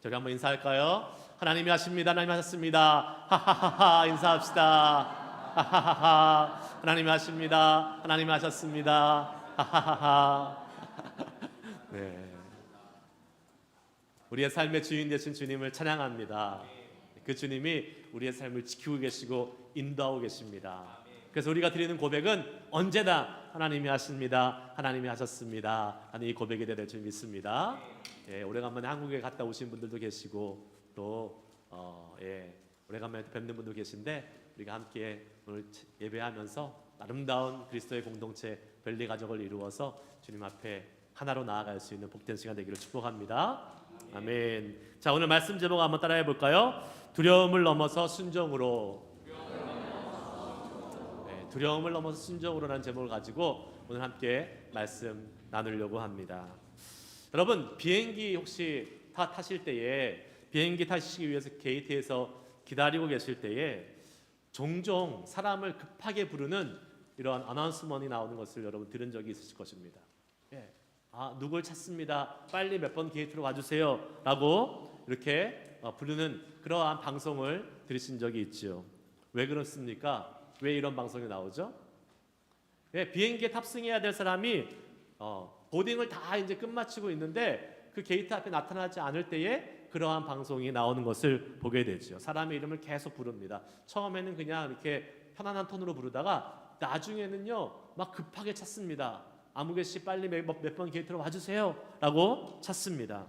저희 한번 인사할까요? 하나님이 하십니다. 하나님이 하셨습니다. 하하하하 인사합시다. 하하하하 하나님이 하십니다. 하나님이 하셨습니다. 하하하하. 네. 우리의 삶의 주인 되신 주님을 찬양합니다. 그 주님이 우리의 삶을 지키고 계시고 인도하고 계십니다. 그래서 우리가 드리는 고백은 언제나 하나님이 하십니다. 하나님이 하셨습니다. 하는 이 고백이 되될 줄 믿습니다. 예, 오래간만에 한국에 갔다 오신 분들도 계시고 또 오래간만에 뵙는 분도 계신데 우리가 함께 오늘 예배하면서 아름다운 그리스도의 공동체 벨리 가족을 이루어서 주님 앞에 하나로 나아갈 수 있는 복된 시간 되기를 축복합니다. 아멘. 자, 오늘 말씀 제목 한번 따라해 볼까요? 두려움을 넘어서 순종으로. 네, 두려움을 넘어서 순종으로라는 제목을 가지고 오늘 함께 말씀 나누려고 합니다. 여러분, 비행기 혹시 타실 때에 비행기 타시기 위해서 게이트에서 기다리고 계실 때에 종종 사람을 급하게 부르는 이러한 어나운스먼이 나오는 것을 여러분 들은 적이 있으실 것입니다. 예. 누굴 찾습니다. 빨리 몇 번 게이트로 와주세요. 라고 이렇게 부르는 그러한 방송을 들으신 적이 있죠. 왜 그렇습니까? 왜 이런 방송이 나오죠? 예, 비행기에 탑승해야 될 사람이 보딩을 다 이제 끝마치고 있는데 그 게이트 앞에 나타나지 않을 때에 그러한 방송이 나오는 것을 보게 되죠. 사람의 이름을 계속 부릅니다. 처음에는 그냥 이렇게 편안한 톤으로 부르다가 나중에는요 막 급하게 찾습니다. 아무개씨 빨리 몇 번 게이트로 와주세요 라고 찾습니다.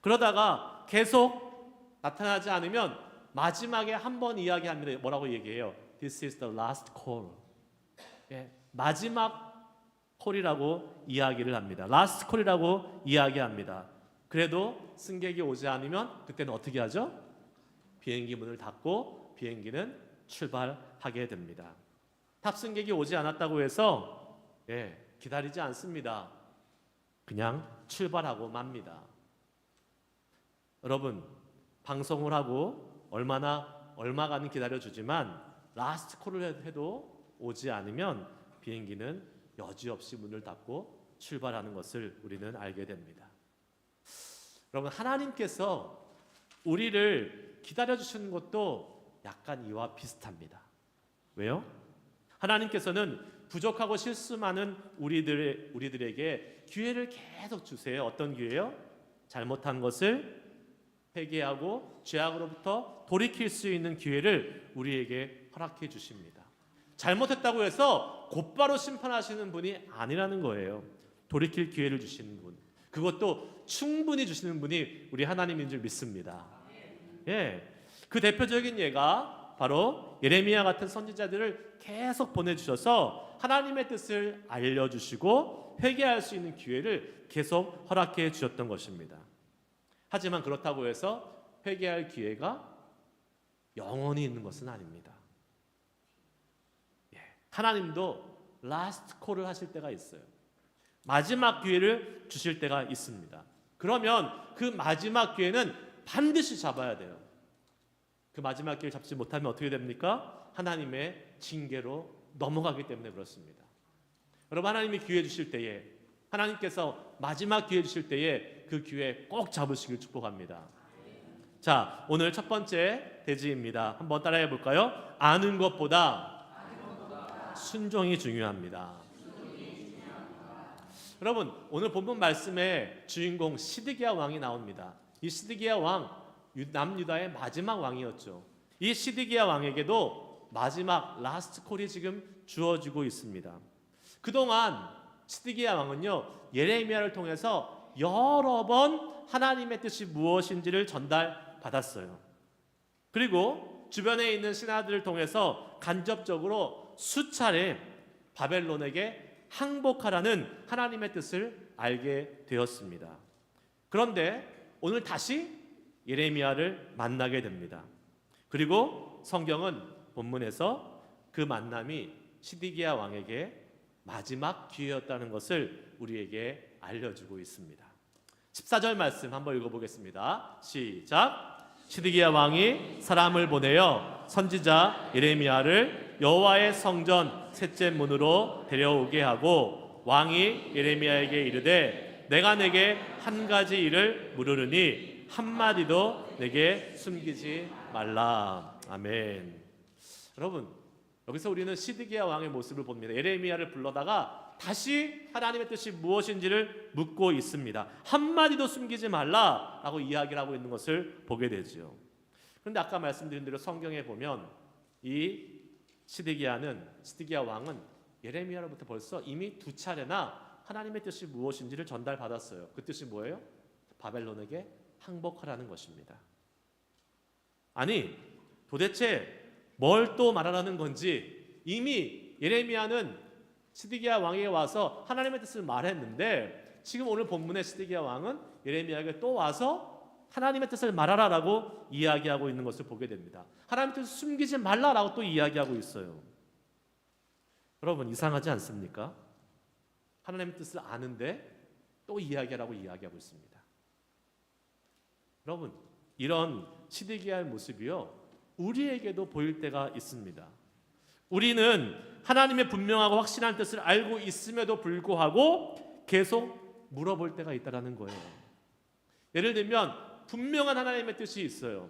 그러다가 계속 나타나지 않으면 마지막에 한 번 이야기합니다. 뭐라고 얘기해요? This is the last call. 예, 마지막 콜이라고 이야기를 합니다. last call이라고 이야기합니다. 그래도 승객이 오지 않으면 그때는 어떻게 하죠? 비행기 문을 닫고 비행기는 출발하게 됩니다. 탑승객이 오지 않았다고 해서 기다리지 않습니다. 그냥 출발하고 맙니다. 여러분, 방송을 하고 얼마간은 기다려주지만 라스트 콜을 해도 오지 않으면 비행기는 여지없이 문을 닫고 출발하는 것을 우리는 알게 됩니다. 여러분, 하나님께서 우리를 기다려주시는 것도 약간 이와 비슷합니다. 왜요? 하나님께서는 부족하고 실수 많은 우리들에게 기회를 계속 주세요. 어떤 기회요? 잘못한 것을 회개하고 죄악으로부터 돌이킬 수 있는 기회를 우리에게 허락해 주십니다. 잘못했다고 해서 곧바로 심판하시는 분이 아니라는 거예요. 돌이킬 기회를 주시는 분, 그것도 충분히 주시는 분이 우리 하나님인 줄 믿습니다. 그 대표적인 예가 바로 예레미야 같은 선지자들을 계속 보내주셔서 하나님의 뜻을 알려주시고 회개할 수 있는 기회를 계속 허락해 주셨던 것입니다. 하지만 그렇다고 해서 회개할 기회가 영원히 있는 것은 아닙니다. 하나님도 라스트 콜을 하실 때가 있어요. 마지막 기회를 주실 때가 있습니다. 그러면 그 마지막 기회는 반드시 잡아야 돼요. 그 마지막 기회를 잡지 못하면 어떻게 됩니까? 하나님의 징계로 넘어가기 때문에 그렇습니다. 여러분, 하나님이 기회 주실 때에, 하나님께서 마지막 기회 주실 때에 그 기회 꼭 잡으시길 축복합니다. 자, 오늘 첫 번째 대지입니다. 한번 따라해 볼까요? 아는 것보다 순종이 중요합니다. 여러분, 오늘 본문 말씀에 주인공 시드기야 왕이 나옵니다. 이 시드기야 왕, 남유다의 마지막 왕이었죠. 이 시드기야 왕에게도 마지막 라스트 콜이 지금 주어지고 있습니다. 그동안 시드기야 왕은요, 예레미야를 통해서 여러 번 하나님의 뜻이 무엇인지를 전달받았어요. 그리고 주변에 있는 신하들을 통해서 간접적으로 수차례 바벨론에게 항복하라는 하나님의 뜻을 알게 되었습니다. 그런데 오늘 다시 예레미야를 만나게 됩니다. 그리고 성경은 본문에서 그 만남이 시드기야 왕에게 마지막 기회였다는 것을 우리에게 알려주고 있습니다. 14절 말씀 한번 읽어보겠습니다. 시작. 시드기야 왕이 사람을 보내어 선지자 예레미야를 여호와의 성전 셋째 문으로 데려오게 하고 왕이 예레미야에게 이르되 내가 내게 한 가지 일을 물으르니 한마디도 내게 숨기지 말라. 아멘. 여러분, 여기서 우리는 시드기야 왕의 모습을 봅니다. 예레미야를 불러다가 다시 하나님의 뜻이 무엇인지를 묻고 있습니다. 한마디도 숨기지 말라라고 이야기를 하고 있는 것을 보게 되죠. 그런데 아까 말씀드린 대로 성경에 보면 이 시드기야 왕은 예레미야로부터 벌써 이미 2차례나 하나님의 뜻이 무엇인지를 전달받았어요. 그 뜻이 뭐예요? 바벨론에게 항복하라는 것입니다. 아니, 도대체 뭘 또 말하라는 건지 이미 예레미야는 시드기야 왕에게 와서 하나님의 뜻을 말했는데 지금 오늘 본문의 시드기야 왕은 예레미야에게 또 와서 하나님의 뜻을 말하라라고 이야기하고 있는 것을 보게 됩니다. 하나님의 뜻을 숨기지 말라라고 또 이야기하고 있어요. 여러분, 이상하지 않습니까? 하나님의 뜻을 아는데 또 이야기하라고 이야기하고 있습니다. 여러분, 이런 시드기야의 모습이요, 우리에게도 보일 때가 있습니다. 우리는 하나님의 분명하고 확실한 뜻을 알고 있음에도 불구하고 계속 물어볼 때가 있다는 거예요. 예를 들면 분명한 하나님의 뜻이 있어요.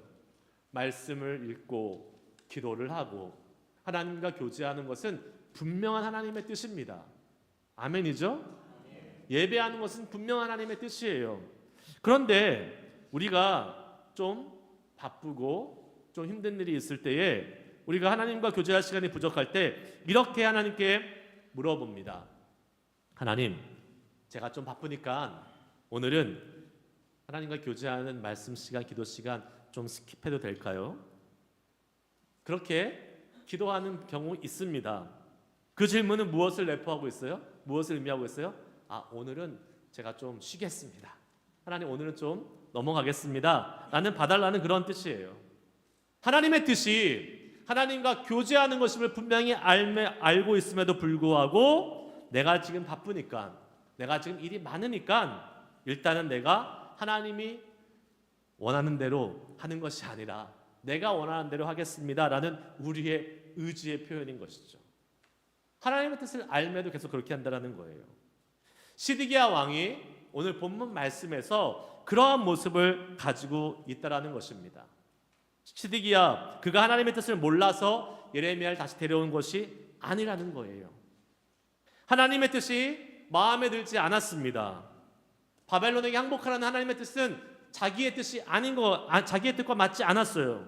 말씀을 읽고 기도를 하고 하나님과 교제하는 것은 분명한 하나님의 뜻입니다. 아멘이죠? 예배하는 것은 분명한 하나님의 뜻이에요. 그런데 우리가 좀 바쁘고 좀 힘든 일이 있을 때에 우리가 하나님과 교제할 시간이 부족할 때 이렇게 하나님께 물어봅니다. 하나님, 제가 좀 바쁘니까 오늘은 하나님과 교제하는 말씀 시간, 기도 시간 좀 스킵해도 될까요? 그렇게 기도하는 경우 있습니다. 그 질문은 무엇을 내포하고 있어요? 무엇을 의미하고 있어요? 오늘은 제가 좀 쉬겠습니다. 하나님, 오늘은 좀 넘어가겠습니다 라는 봐달라는 그런 뜻이에요. 하나님의 뜻이 하나님과 교제하는 것임을 분명히 알고 있음에도 불구하고 내가 지금 바쁘니까, 내가 지금 일이 많으니까 일단은 내가 하나님이 원하는 대로 하는 것이 아니라 내가 원하는 대로 하겠습니다 라는 우리의 의지의 표현인 것이죠. 하나님의 뜻을 알면도 계속 그렇게 한다는 거예요. 시드기야 왕이 오늘 본문 말씀에서 그러한 모습을 가지고 있다는 것입니다. 시드기야, 그가 하나님의 뜻을 몰라서 예레미야를 다시 데려온 것이 아니라는 거예요. 하나님의 뜻이 마음에 들지 않았습니다. 바벨론에게 항복하라는 하나님의 뜻은 자기의 뜻이 자기의 뜻과 맞지 않았어요.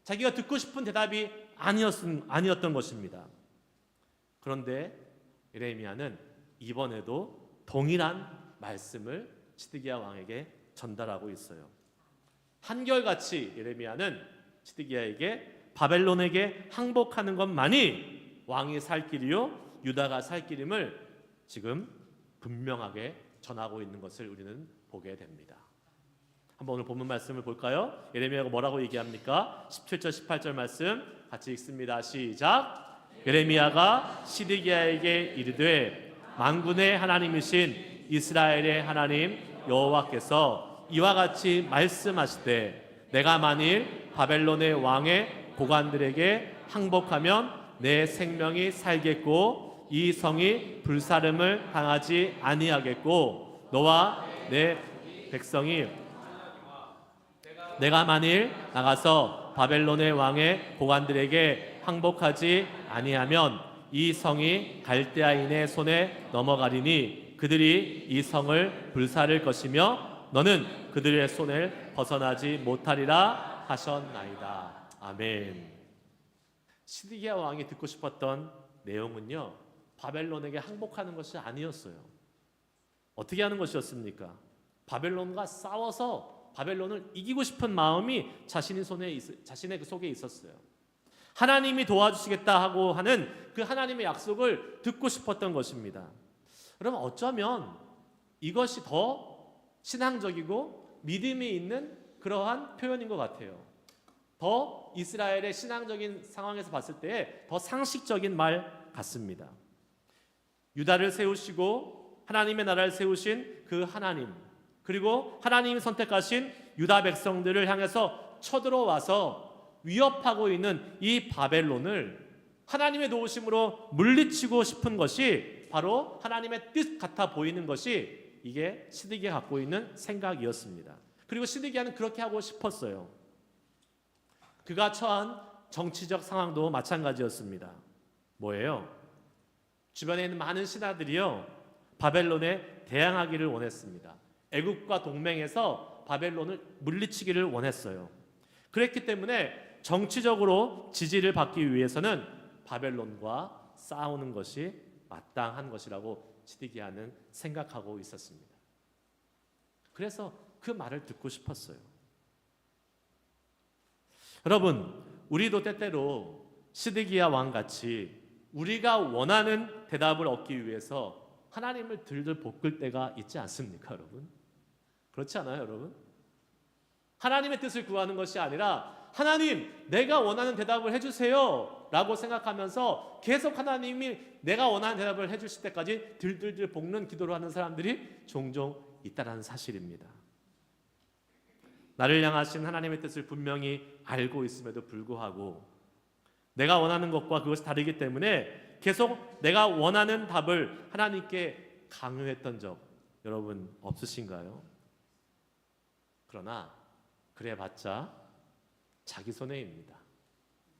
자기가 듣고 싶은 대답이 아니었던 것입니다. 그런데 예레미야는 이번에도 동일한 말씀을 시드기야 왕에게 전달하고 있어요. 한결같이 예레미야는 시드기야에게 바벨론에게 항복하는 것만이 왕이 살 길이요 유다가 살 길임을 지금 분명하게 전하고 있는 것을 우리는 보게 됩니다. 한번 오늘 본문 말씀을 볼까요? 예레미야가 뭐라고 얘기합니까? 17절 18절 말씀 같이 읽습니다. 시작. 예레미야가 시드기야에게 이르되 만군의 하나님이신 이스라엘의 하나님 여호와께서 이와 같이 말씀하시되 내가 만일 바벨론의 왕의 고관들에게 항복하면 내 생명이 살겠고 이 성이 불사름을 당하지 아니하겠고 너와 내 백성이 내가 만일 나가서 바벨론의 왕의 고관들에게 항복하지 아니하면 이 성이 갈대아인의 손에 넘어가리니 그들이 이 성을 불사를 것이며 너는 그들의 손을 벗어나지 못하리라 하셨나이다. 아멘. 시드기야 왕이 듣고 싶었던 내용은요, 바벨론에게 항복하는 것이 아니었어요. 어떻게 하는 것이었습니까? 바벨론과 싸워서 바벨론을 이기고 싶은 마음이 자신의 그 속에 있었어요. 하나님이 도와주시겠다 하고 하는 그 하나님의 약속을 듣고 싶었던 것입니다. 그럼 어쩌면 이것이 더 신앙적이고 믿음이 있는 그러한 표현인 것 같아요. 더 이스라엘의 신앙적인 상황에서 봤을 때 더 상식적인 말 같습니다. 유다를 세우시고 하나님의 나라를 세우신 그 하나님, 그리고 하나님이 선택하신 유다 백성들을 향해서 쳐들어와서 위협하고 있는 이 바벨론을 하나님의 도우심으로 물리치고 싶은 것이 바로 하나님의 뜻 같아 보이는 것이 이게 시드기야가 갖고 있는 생각이었습니다. 그리고 시드기야는 그렇게 하고 싶었어요. 그가 처한 정치적 상황도 마찬가지였습니다. 뭐예요? 주변에 있는 많은 신하들이요, 바벨론에 대항하기를 원했습니다. 애국과 동맹해서 바벨론을 물리치기를 원했어요. 그랬기 때문에 정치적으로 지지를 받기 위해서는 바벨론과 싸우는 것이 마땅한 것이라고 시드기야는 생각하고 있었습니다. 그래서 그 말을 듣고 싶었어요. 여러분, 우리도 때때로 시드기야 왕같이 우리가 원하는 대답을 얻기 위해서 하나님을 들들 볶을 때가 있지 않습니까, 여러분? 그렇지 않아요, 여러분? 하나님의 뜻을 구하는 것이 아니라 하나님, 내가 원하는 대답을 해주세요 라고 생각하면서 계속 하나님이 내가 원하는 대답을 해주실 때까지 들들들 볶는 기도를 하는 사람들이 종종 있다는 사실입니다. 나를 향하신 하나님의 뜻을 분명히 알고 있음에도 불구하고 내가 원하는 것과 그것이 다르기 때문에 계속 내가 원하는 답을 하나님께 강요했던 적 여러분 없으신가요? 그러나 그래봤자 자기 손해입니다.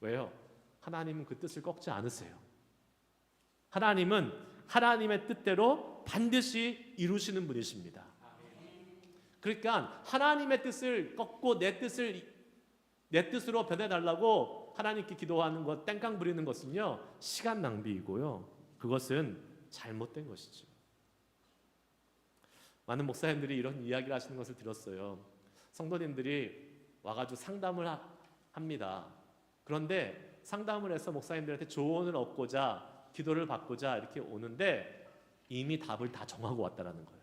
왜요? 하나님은 그 뜻을 꺾지 않으세요. 하나님은 하나님의 뜻대로 반드시 이루시는 분이십니다. 그러니까 하나님의 뜻을 꺾고 내 뜻으로 변해달라고 하나님께 기도하는 것, 땡깡 부리는 것은요, 시간 낭비이고요, 그것은 잘못된 것이죠. 많은 목사님들이 이런 이야기를 하시는 것을 들었어요. 성도님들이 와가지고 상담을 합니다. 그런데 상담을 해서 목사님들한테 조언을 얻고자 기도를 받고자 이렇게 오는데 이미 답을 다 정하고 왔다라는 거예요.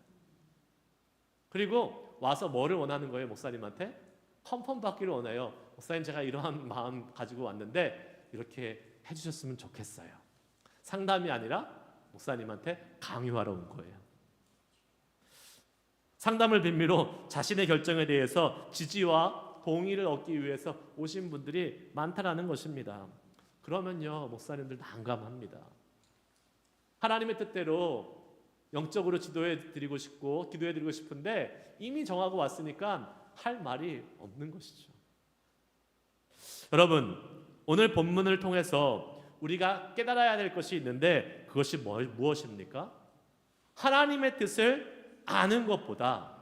그리고 와서 뭐를 원하는 거예요? 목사님한테 컨펌 받기를 원해요. 목사님, 제가 이러한 마음 가지고 왔는데 이렇게 해주셨으면 좋겠어요. 상담이 아니라 목사님한테 강요하러 온 거예요. 상담을 빌미로 자신의 결정에 대해서 지지와 동의를 얻기 위해서 오신 분들이 많다라는 것입니다. 그러면요, 목사님들 난감합니다. 하나님의 뜻대로 영적으로 지도해 드리고 싶고 기도해 드리고 싶은데 이미 정하고 왔으니까 할 말이 없는 것이죠. 여러분, 오늘 본문을 통해서 우리가 깨달아야 될 것이 있는데 그것이 무엇입니까? 하나님의 뜻을 아는 것보다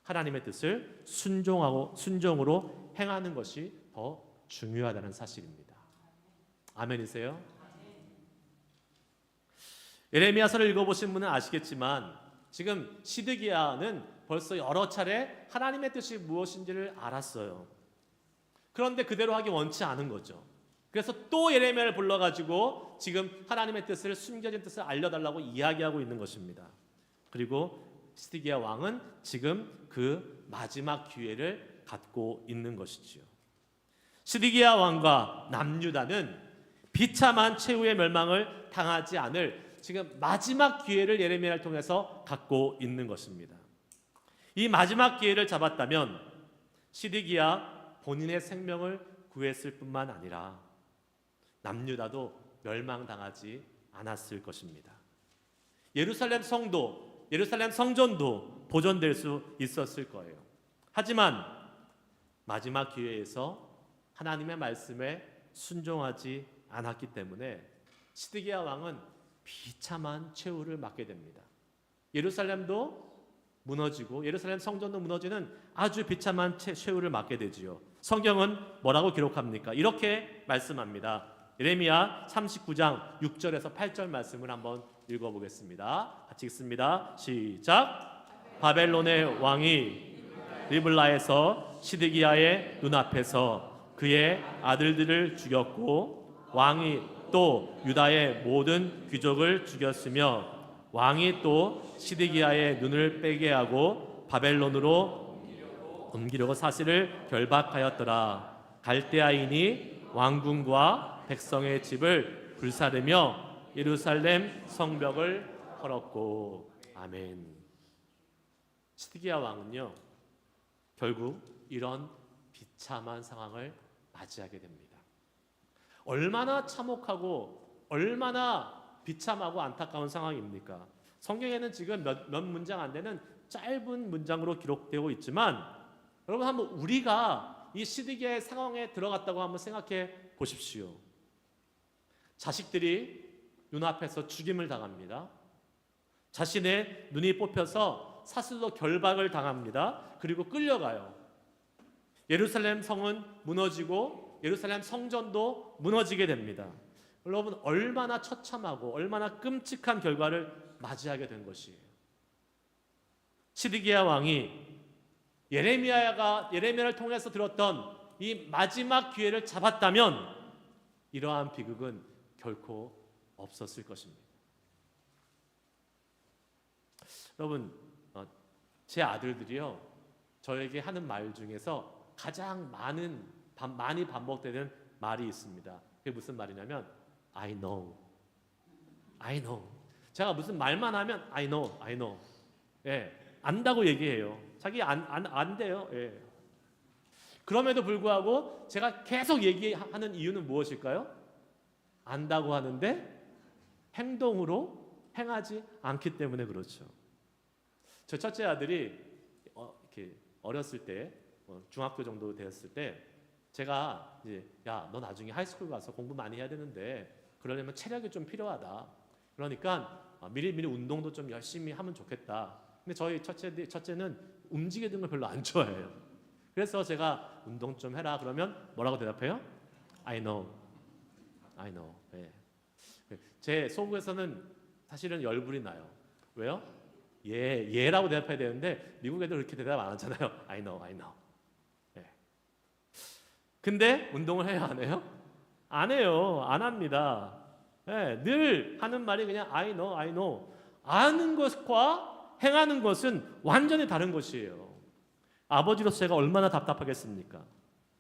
하나님의 뜻을 순종으로 행하는 것이 더 중요하다는 사실입니다. 아멘이세요? 예레미야서를 읽어보신 분은 아시겠지만 지금 시드기야는 벌써 여러 차례 하나님의 뜻이 무엇인지를 알았어요. 그런데 그대로 하기 원치 않은 거죠. 그래서 또 예레미야를 불러가지고 지금 하나님의 뜻을, 숨겨진 뜻을 알려달라고 이야기하고 있는 것입니다. 그리고 시드기야 왕은 지금 그 마지막 기회를 갖고 있는 것이지요. 시드기야 왕과 남유다는 비참한 최후의 멸망을 당하지 않을 지금 마지막 기회를 예레미야를 통해서 갖고 있는 것입니다. 이 마지막 기회를 잡았다면 시드기야 본인의 생명을 구했을 뿐만 아니라 남유다도 멸망당하지 않았을 것입니다. 예루살렘 성도, 예루살렘 성전도 보존될 수 있었을 거예요. 하지만 마지막 기회에서 하나님의 말씀에 순종하지 않았기 때문에 시드기야 왕은 비참한 최후를 맞게 됩니다. 예루살렘도 무너지고 예루살렘 성전도 무너지는 아주 비참한 최후를 맞게 되지요. 성경은 뭐라고 기록합니까? 이렇게 말씀합니다. 예레미야 39장 6절에서 8절 말씀을 한번 읽어보겠습니다. 같이 읽습니다. 시작. 바벨론의 왕이 리블라에서 시드기야의 눈앞에서 그의 아들들을 죽였고 왕이 또 유다의 모든 귀족을 죽였으며 왕이 또 시드기야의 눈을 빼게 하고 바벨론으로 옮기려고 사실을 결박하였더라. 갈대아인이 왕궁과 백성의 집을 불사르며 예루살렘 성벽을 헐었고. 아멘. 시드기야 왕은요, 결국 이런 비참한 상황을 맞이하게 됩니다. 얼마나 참혹하고 얼마나 비참하고 안타까운 상황입니까? 성경에는 지금 몇 문장 안 되는 짧은 문장으로 기록되고 있지만 여러분 한번 우리가 이 시드기야의 상황에 들어갔다고 한번 생각해 보십시오. 자식들이 눈앞에서 죽임을 당합니다. 자신의 눈이 뽑혀서 사슬로 결박을 당합니다. 그리고 끌려가요. 예루살렘 성은 무너지고 예루살렘 성전도 무너지게 됩니다. 여러분 얼마나 처참하고 얼마나 끔찍한 결과를 맞이하게 된 것이에요. 시드기야 왕이 예레미야를 통해서 들었던 이 마지막 기회를 잡았다면 이러한 비극은 결코 없었을 것입니다. 여러분, 제 아들들이요, 저에게 하는 말 중에서 가장 많이 반복되는 말이 있습니다. 그게 무슨 말이냐면 I know, I know. 제가 무슨 말만 하면 I know, I know. 예, 안다고 얘기해요. 자기 안 돼요. 예. 그럼에도 불구하고 제가 계속 얘기하는 이유는 무엇일까요? 안다고 하는데 행동으로 행하지 않기 때문에 그렇죠. 저 첫째 아들이 이렇게 어렸을 때 중학교 정도 되었을 때 제가 이제 야, 너 나중에 하이스쿨 가서 공부 많이 해야 되는데 그러려면 체력이 좀 필요하다. 그러니까 미리 운동도 좀 열심히 하면 좋겠다. 근데 저희 첫째는 움직이는 걸 별로 안 좋아해요. 그래서 제가 운동 좀 해라 그러면 뭐라고 대답해요? I know, I know. 예. 제 속에서는 사실은 열불이 나요. 왜요? 예라고 대답해야 되는데 미국 애들 그렇게 대답 안 하잖아요. I know, I know. 예. 근데 운동을 해요, 안 해요? 안 해요, 안 합니다. 예, 늘 하는 말이 그냥 I know, I know. 아는 것과 행하는 것은 완전히 다른 것이에요. 아버지로서 제가 얼마나 답답하겠습니까?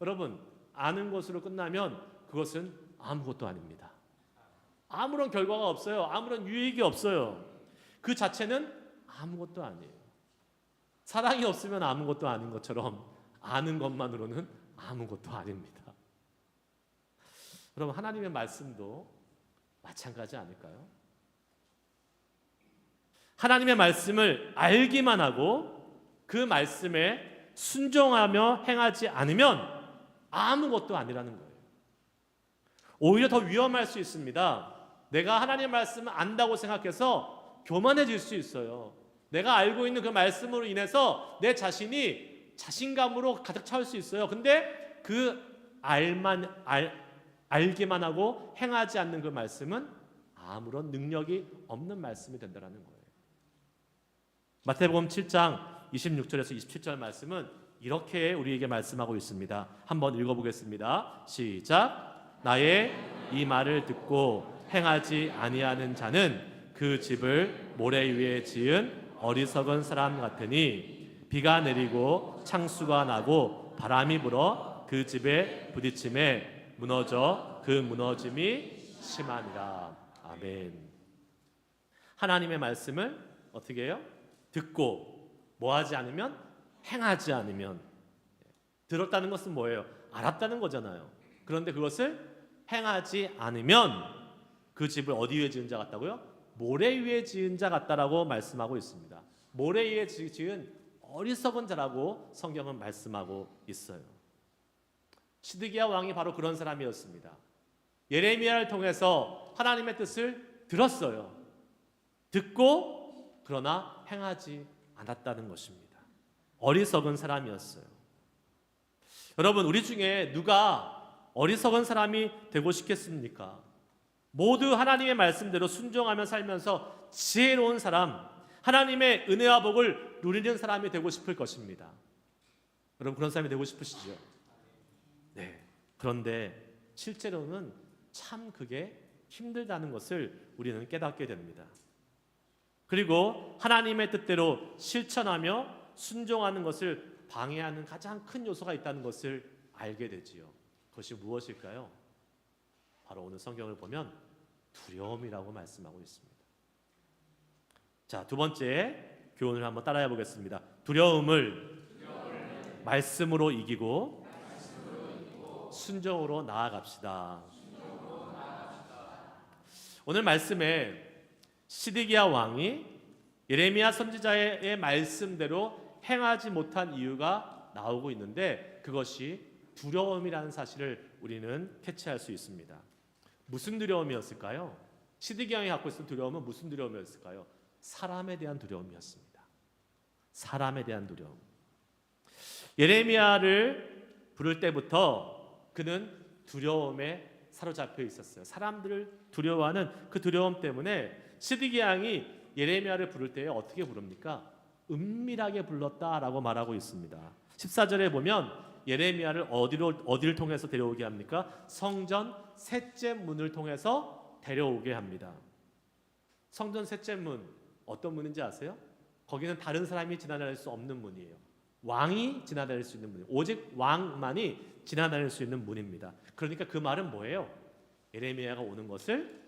여러분, 아는 것으로 끝나면 그것은 아무것도 아닙니다. 아무런 결과가 없어요. 아무런 유익이 없어요. 그 자체는 아무것도 아니에요. 사랑이 없으면 아무것도 아닌 것처럼 아는 것만으로는 아무것도 아닙니다. 여러분, 하나님의 말씀도 마찬가지 아닐까요? 하나님의 말씀을 알기만 하고 그 말씀에 순종하며 행하지 않으면 아무것도 아니라는 거예요. 오히려 더 위험할 수 있습니다. 내가 하나님의 말씀을 안다고 생각해서 교만해질 수 있어요. 내가 알고 있는 그 말씀으로 인해서 내 자신이 자신감으로 가득 차올 수 있어요. 근데 그 알기만 하고 행하지 않는 그 말씀은 아무런 능력이 없는 말씀이 된다는 거예요. 마태복음 7장 26절에서 27절 말씀은 이렇게 우리에게 말씀하고 있습니다. 한번 읽어보겠습니다. 시작. 나의 이 말을 듣고 행하지 아니하는 자는 그 집을 모래 위에 지은 어리석은 사람 같으니 비가 내리고 창수가 나고 바람이 불어 그 집에 부딪힘에 무너져 그 무너짐이 심하니라. 아멘. 하나님의 말씀을 어떻게 해요? 듣고 뭐하지 않으면 행하지 않으면, 들었다는 것은 뭐예요? 알았다는 거잖아요. 그런데 그것을 행하지 않으면 그 집을 어디 위에 지은 자 같다고요? 모래 위에 지은 자 같다라고 말씀하고 있습니다. 모래 위에 지은 어리석은 자라고 성경은 말씀하고 있어요. 시드기야 왕이 바로 그런 사람이었습니다. 예레미야를 통해서 하나님의 뜻을 들었어요. 듣고 그러나 행하지 않았다는 것입니다. 어리석은 사람이었어요. 여러분, 우리 중에 누가 어리석은 사람이 되고 싶겠습니까? 모두 하나님의 말씀대로 순종하며 살면서 지혜로운 사람, 하나님의 은혜와 복을 누리는 사람이 되고 싶을 것입니다. 여러분, 그런 사람이 되고 싶으시죠? 네. 그런데 실제로는 참 그게 힘들다는 것을 우리는 깨닫게 됩니다. 그리고 하나님의 뜻대로 실천하며 순종하는 것을 방해하는 가장 큰 요소가 있다는 것을 알게 되지요. 그것이 무엇일까요? 바로 오늘 성경을 보면 두려움이라고 말씀하고 있습니다. 자, 두 번째 교훈을 한번 따라해 보겠습니다. 두려움을 말씀으로 이기고 순종으로 나아갑시다. 오늘 말씀에 시드기야 왕이 예레미야 선지자의 말씀대로 행하지 못한 이유가 나오고 있는데 그것이 두려움이라는 사실을 우리는 캐치할 수 있습니다. 무슨 두려움이었을까요? 시드기왕이 갖고 있었던 두려움은 무슨 두려움이었을까요? 사람에 대한 두려움이었습니다. 사람에 대한 두려움. 예레미야를 부를 때부터 그는 두려움에 사로잡혀 있었어요. 사람들을 두려워하는 그 두려움 때문에 시드기왕이 예레미야를 부를 때 어떻게 부릅니까? 은밀하게 불렀다라고 말하고 있습니다. 14절에 보면 예레미야를 어디를 통해서 데려오게 합니까? 성전 셋째 문을 통해서 데려오게 합니다. 성전 셋째 문 어떤 문인지 아세요? 거기는 다른 사람이 지나다닐 수 없는 문이에요. 왕이 지나다닐 수 있는 문이에요. 오직 왕만이 지나다닐 수 있는 문입니다. 그러니까 그 말은 뭐예요? 예레미야가 오는 것을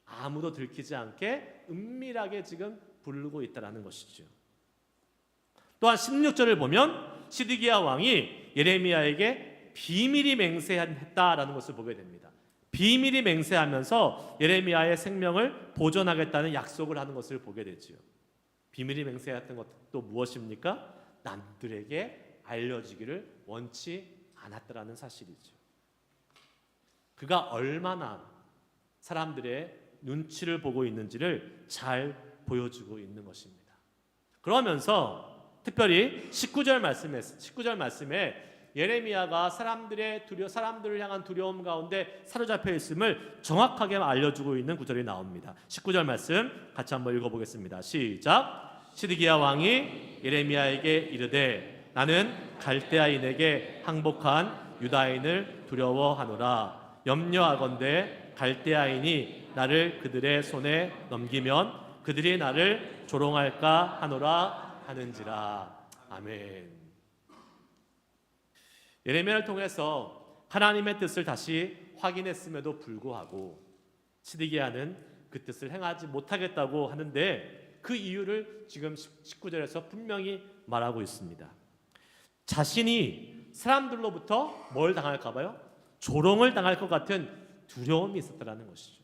아무도 들키지 않게 은밀하게 지금 부르고 있다는 것이죠. 또한 16절을 보면 시드기야 왕이 예레미야에게 비밀이 맹세했다라는 것을 보게 됩니다. 비밀이 맹세하면서 예레미야의 생명을 보존하겠다는 약속을 하는 것을 보게 되죠. 비밀이 맹세했던 것도 무엇입니까? 남들에게 알려지기를 원치 않았다라는 사실이죠. 그가 얼마나 사람들의 눈치를 보고 있는지를 잘 보여주고 있는 것입니다. 그러면서 특별히 19절 말씀에 예레미야가 사람들을 향한 두려움 가운데 사로잡혀 있음을 정확하게 알려주고 있는 구절이 나옵니다. 19절 말씀 같이 한번 읽어보겠습니다. 시작. 시드기야 왕이 예레미야에게 이르되 나는 갈대아인에게 항복한 유다인을 두려워하노라. 염려하건대 갈대아인이 나를 그들의 손에 넘기면 그들이 나를 조롱할까 하노라 하는지라. 아멘. 예레미야를 통해서 하나님의 뜻을 다시 확인했음에도 불구하고 시드기야는 그 뜻을 행하지 못하겠다고 하는데 그 이유를 지금 19절에서 분명히 말하고 있습니다. 자신이 사람들로부터 뭘 당할까 봐요? 조롱을 당할 것 같은 두려움이 있었다는 것이죠.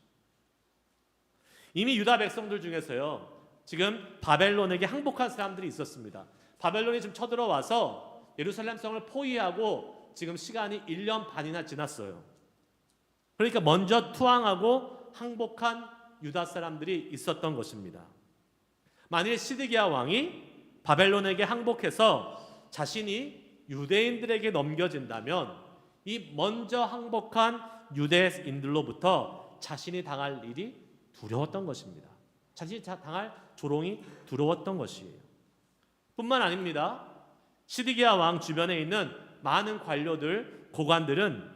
이미 유다 백성들 중에서요, 지금 바벨론에게 항복한 사람들이 있었습니다. 바벨론이 지금 쳐들어와서 예루살렘 성을 포위하고 지금 시간이 1년 반이나 지났어요. 그러니까 먼저 투항하고 항복한 유다 사람들이 있었던 것입니다. 만일 시드기야 왕이 바벨론에게 항복해서 자신이 유대인들에게 넘겨진다면 이 먼저 항복한 유대인들로부터 자신이 당할 일이 두려웠던 것입니다. 자신이 당할 조롱이 두려웠던 것이에요. 뿐만 아닙니다. 시드기야 왕 주변에 있는 많은 관료들, 고관들은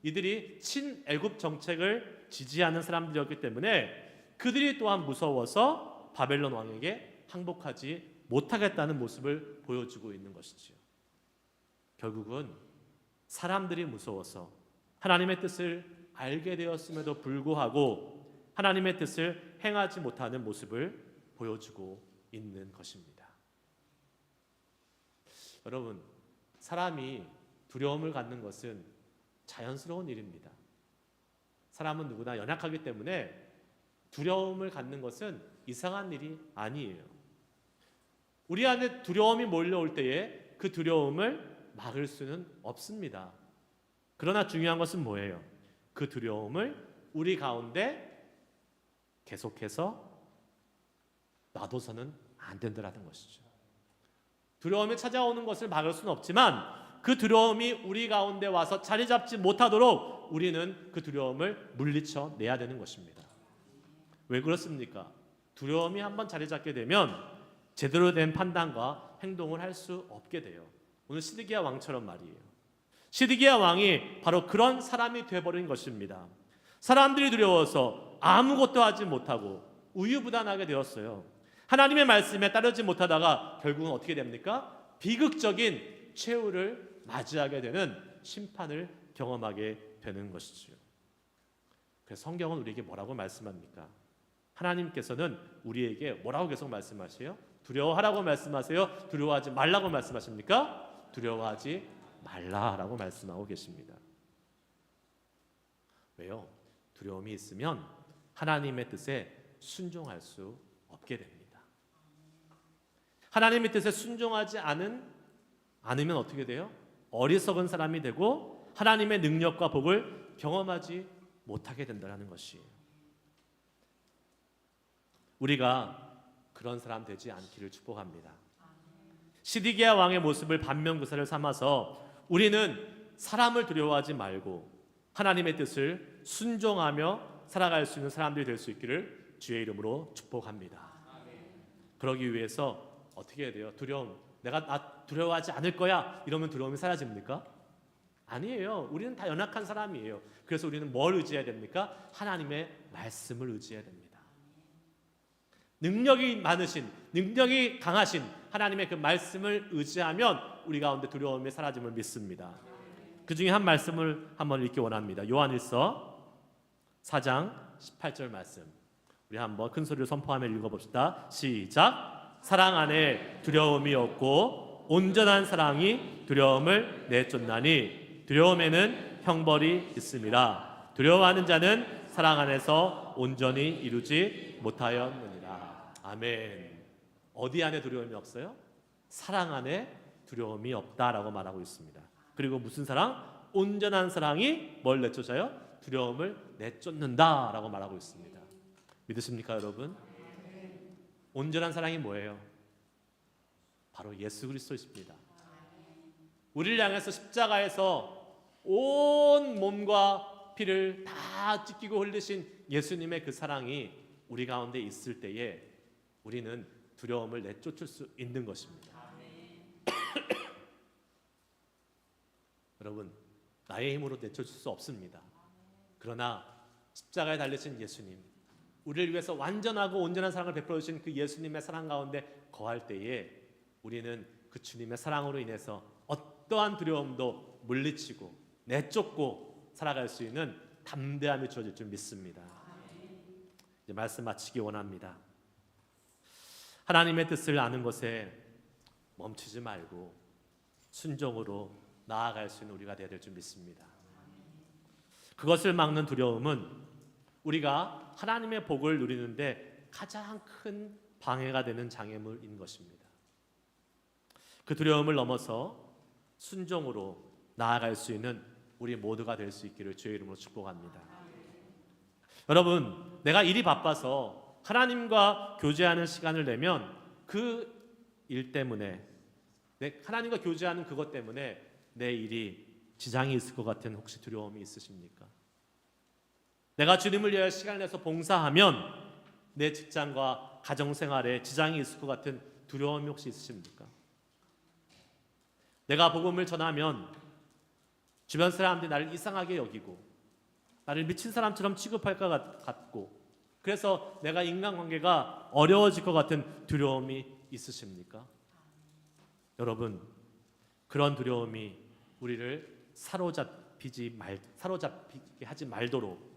이들이 친애굽 정책을 지지하는 사람들이었기 때문에 그들이 또한 무서워서 바벨론 왕에게 항복하지 못하겠다는 모습을 보여주고 있는 것이지요. 결국은 사람들이 무서워서 하나님의 뜻을 알게 되었음에도 불구하고 하나님의 뜻을 행하지 못하는 모습을 보여주고 있는 것입니다. 여러분, 사람이 두려움을 갖는 것은 자연스러운 일입니다. 사람은 누구나 연약하기 때문에 두려움을 갖는 것은 이상한 일이 아니에요. 우리 안에 두려움이 몰려올 때에 그 두려움을 막을 수는 없습니다. 그러나 중요한 것은 뭐예요? 그 두려움을 우리 가운데 계속해서 놔둬서는 안 된다는 것이죠. 두려움이 찾아오는 것을 막을 수는 없지만 그 두려움이 우리 가운데 와서 자리 잡지 못하도록 우리는 그 두려움을 물리쳐 내야 되는 것입니다. 왜 그렇습니까? 두려움이 한번 자리 잡게 되면 제대로 된 판단과 행동을 할 수 없게 돼요. 오늘 시드기야 왕처럼 말이에요. 시드기야 왕이 바로 그런 사람이 되어버린 것입니다. 사람들이 두려워서 아무것도 하지 못하고 우유부단하게 되었어요. 하나님의 말씀에 따르지 못하다가 결국은 어떻게 됩니까? 비극적인 최후를 맞이하게 되는 심판을 경험하게 되는 것이죠. 그래서 성경은 우리에게 뭐라고 말씀합니까? 하나님께서는 우리에게 뭐라고 계속 말씀하세요? 두려워하라고 말씀하세요? 두려워하지 말라고 말씀하십니까? 두려워하지 말라라고 말씀하고 계십니다. 왜요? 두려움이 있으면 하나님의 뜻에 순종할 수 없게 됩니다. 하나님의 뜻에 순종하지 않은 않으면 어떻게 돼요? 어리석은 사람이 되고 하나님의 능력과 복을 경험하지 못하게 된다는 것이에요. 우리가 그런 사람 되지 않기를 축복합니다. 시디기야 왕의 모습을 반면교사를 삼아서 우리는 사람을 두려워하지 말고 하나님의 뜻을 순종하며 살아갈 수 있는 사람들이 될 수 있기를 주의 이름으로 축복합니다. 그러기 위해서 어떻게 해야 돼요? 두려움, 내가 두려워하지 않을 거야 이러면 두려움이 사라집니까? 아니에요. 우리는 다 연약한 사람이에요. 그래서 우리는 뭘 의지해야 됩니까? 하나님의 말씀을 의지해야 됩니다. 능력이 많으신, 능력이 강하신 하나님의 그 말씀을 의지하면 우리 가운데 두려움이 사라짐을 믿습니다. 그 중에 한 말씀을 한번 읽기 원합니다. 요한일서 4장 18절 말씀. 우리 한번 큰 소리로 선포하며 읽어봅시다. 시작. 사랑 안에 두려움이 없고 온전한 사랑이 두려움을 내쫓나니 두려움에는 형벌이 있음이라. 두려워하는 자는 사랑 안에서 온전히 이루지 못하였느니라. 아멘. 어디 안에 두려움이 없어요? 사랑 안에 두려움이 없다라고 말하고 있습니다. 그리고 무슨 사랑? 온전한 사랑이 뭘 내쫓아요? 두려움을 내쫓는다라고 말하고 있습니다. 믿으십니까, 여러분? 온전한 사랑이 뭐예요? 바로 예수 그리스도이십니다. 우리를 향해서 십자가에서 온 몸과 피를 다 찢기고 흘리신 예수님의 그 사랑이 우리 가운데 있을 때에 우리는 두려움을 내쫓을 수 있는 것입니다. 여러분, 나의 힘으로 내쫓을 수 없습니다. 그러나 십자가에 달리신 예수님, 우리를 위해서 완전하고 온전한 사랑을 베풀어 주신 그 예수님의 사랑 가운데 거할 때에 우리는 그 주님의 사랑으로 인해서 어떠한 두려움도 물리치고 내쫓고 살아갈 수 있는 담대함이 주어질 줄 믿습니다. 이제 말씀 마치기 원합니다. 하나님의 뜻을 아는 것에 멈추지 말고 순종으로 나아갈 수 있는 우리가 되어야 될 줄 믿습니다. 그것을 막는 두려움은 우리가 하나님의 복을 누리는데 가장 큰 방해가 되는 장애물인 것입니다. 그 두려움을 넘어서 순종으로 나아갈 수 있는 우리 모두가 될 수 있기를 주의 이름으로 축복합니다. 여러분, 내가 일이 바빠서 하나님과 교제하는 시간을 내면 그 일 때문에 하나님과 교제하는 그것 때문에 내 일이 지장이 있을 것 같은 혹시 두려움이 있으십니까? 내가 주님을 위하여 시간을 내서 봉사하면 내 직장과 가정생활에 지장이 있을 것 같은 두려움이 혹시 있으십니까? 내가 복음을 전하면 주변 사람들이 나를 이상하게 여기고 나를 미친 사람처럼 취급할 것 같고 그래서 내가 인간관계가 어려워질 것 같은 두려움이 있으십니까? 여러분, 그런 두려움이 우리를 사로잡히게 하지 말도록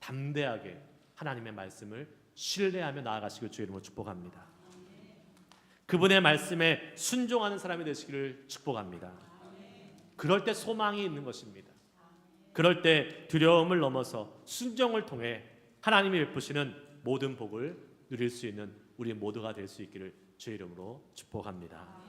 담대하게 하나님의 말씀을 신뢰하며 나아가시길 주의 이름으로 축복합니다. 그분의 말씀에 순종하는 사람이 되시기를 축복합니다. 그럴 때 소망이 있는 것입니다. 그럴 때 두려움을 넘어서 순종을 통해 하나님이 베푸시는 모든 복을 누릴 수 있는 우리 모두가 될 수 있기를 주의 이름으로 축복합니다.